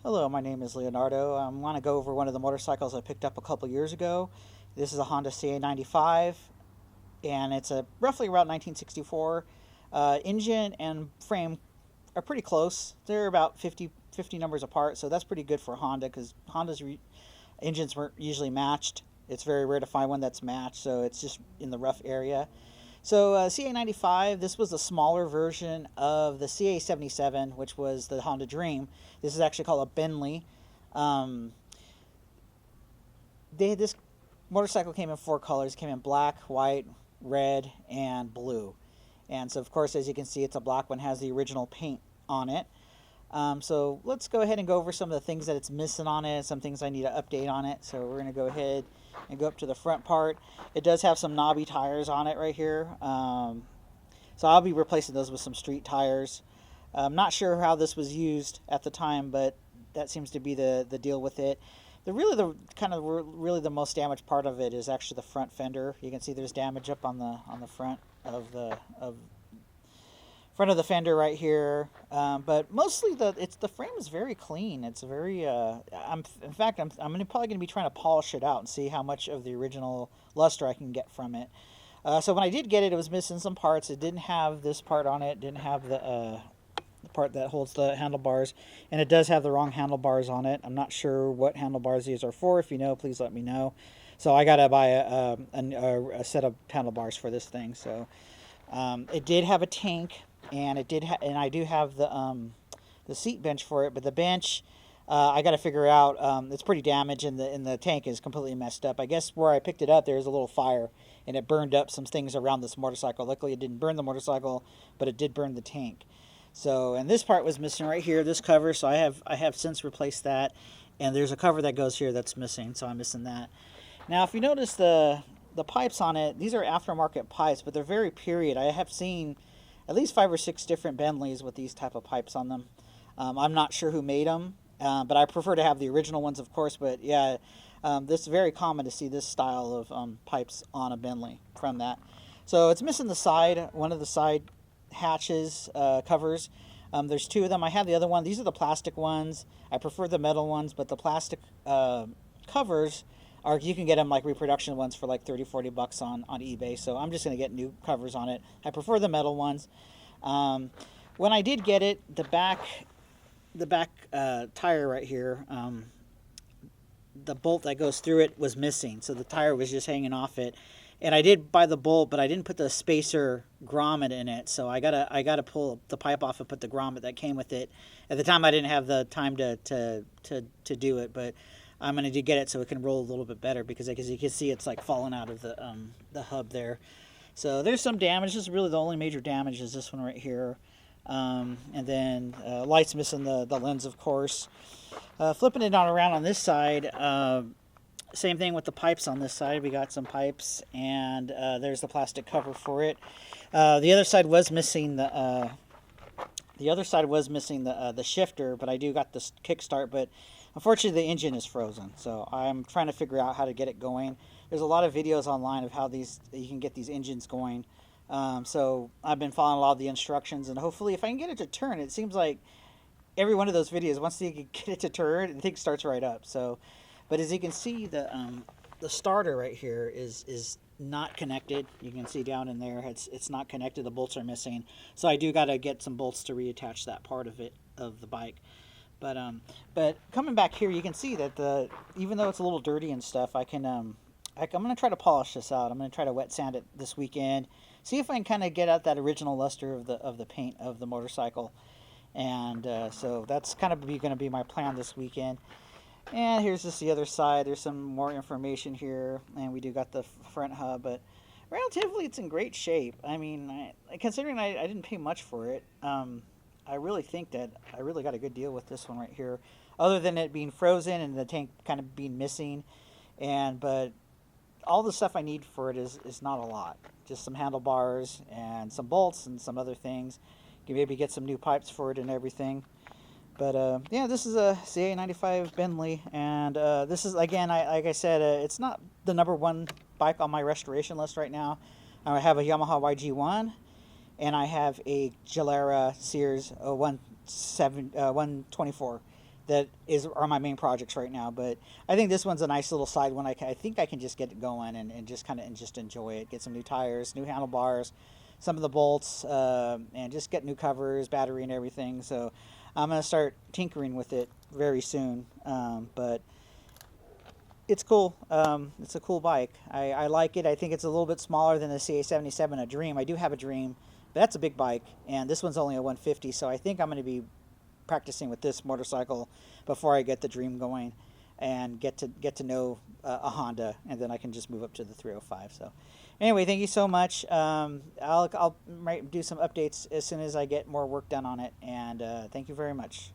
Hello, my name is Leonardo. I want to go over one of the motorcycles I picked up a couple years ago. This is a Honda CA95, and it's a roughly around 1964. Engine and frame are pretty close. They're about 50 numbers apart, so that's pretty good for Honda because Honda's engines weren't usually matched. It's very rare to find one that's matched, so it's just in the rough area. So CA95, this was a smaller version of the CA77, which was the Honda Dream. This is actually called a Benly. Um, this motorcycle came in four colors. It came in black, white, red, and blue. And so, of course, as you can see, it's a black one, has the original paint on it. So let's go ahead and go over some of the things that it's missing on it, some things I need to update on it. So we're going to go ahead and go up to the front part. It does have some knobby tires on it right here. So I'll be replacing those with some street tires. I'm not sure how this was used at the time, but that seems to be the deal with it. Really the most damaged part of it is actually the front fender. You can see there's damage up on the front of the front of the fender right here, but mostly the frame is very clean. It's very I'm probably going to be trying to polish it out and see how much of the original luster I can get from it. So when I did get it, it was missing some parts. It didn't have this part on it. It didn't have the part that holds the handlebars, and it does have the wrong handlebars on it. I'm not sure what handlebars these are for. If you know, please let me know. So I gotta buy a set of handlebars for this thing. So it did have a tank. And and I do have the seat bench for it, but the bench I got to figure out. It's pretty damaged, and the tank is completely messed up. I guess where I picked it up, there was a little fire, and it burned up some things around this motorcycle. Luckily, it didn't burn the motorcycle, but it did burn the tank. So, and this part was missing right here, this cover. So I have since replaced that, and there's a cover that goes here that's missing. So I'm missing that. Now, if you notice the pipes on it, these are aftermarket pipes, but they're very period. I have seen at least 5 or 6 different Benleys with these type of pipes on them. I'm not sure who made them, but I prefer to have the original ones, of course. But yeah, this is very common to see this style of pipes on a Bentley from that. So it's missing one of the side hatches covers. There's 2 of them. I have the other one. These are the plastic ones. I prefer the metal ones, but the plastic covers you can get them like reproduction ones for like 30-40 bucks on eBay. So I'm just going to get new covers on it. I prefer the metal ones. When I did get it, the back tire right here, the bolt that goes through it was missing. So the tire was just hanging off it. And I did buy the bolt, but I didn't put the spacer grommet in it. So I gotta pull the pipe off and put the grommet that came with it. At the time, I didn't have the time to do it, but I'm going to get it so it can roll a little bit better because as you can see, it's like falling out of the hub there. So there's some damage. This is really the only major damage is this one right here. And then lights missing the lens, of course. Flipping it around on this side, same thing with the pipes on this side. We got some pipes, and there's the plastic cover for it. The other side was missing the shifter, but I do got this kickstart, but unfortunately, the engine is frozen, so I'm trying to figure out how to get it going. There's a lot of videos online of how you can get these engines going. So I've been following a lot of the instructions, and hopefully, if I can get it to turn, it seems like every one of those videos, once you can get it to turn, the thing starts right up. So, but as you can see, the starter right here is not connected. You can see down in there, it's not connected. The bolts are missing, so I do got to get some bolts to reattach that part of the bike. But coming back here, you can see that even though it's a little dirty and stuff, I'm going to try to polish this out. I'm going to try to wet sand it this weekend, see if I can kind of get out that original luster of the paint of the motorcycle. And so that's kind of going to be my plan this weekend. And here's just the other side. There's some more information here, and we do got the front hub, but relatively it's in great shape. I mean, considering I didn't pay much for it, I really think that I really got a good deal with this one right here, other than it being frozen and the tank kind of being missing. But all the stuff I need for it is not a lot. Just some handlebars and some bolts and some other things. You can maybe get some new pipes for it and everything. But yeah, this is a CA95 Benly, and this is, again, like I said, it's not the #1 bike on my restoration list right now. I have a Yamaha YG1, and I have a Gilera Sears 124. that are my main projects right now. But I think this one's a nice little side one. I think I can just get it going and just kind of just enjoy it. Get some new tires, new handlebars, some of the bolts, and just get new covers, battery, and everything. So I'm gonna start tinkering with it very soon. But it's cool. It's a cool bike. I like it. I think it's a little bit smaller than the CA77, a Dream. I do have a Dream, but that's a big bike, and this one's only a 150. So I think I'm going to be practicing with this motorcycle before I get the Dream going, and get to know a Honda, and then I can just move up to the 305. So anyway, thank you so much. I'll do some updates as soon as I get more work done on it, and thank you very much.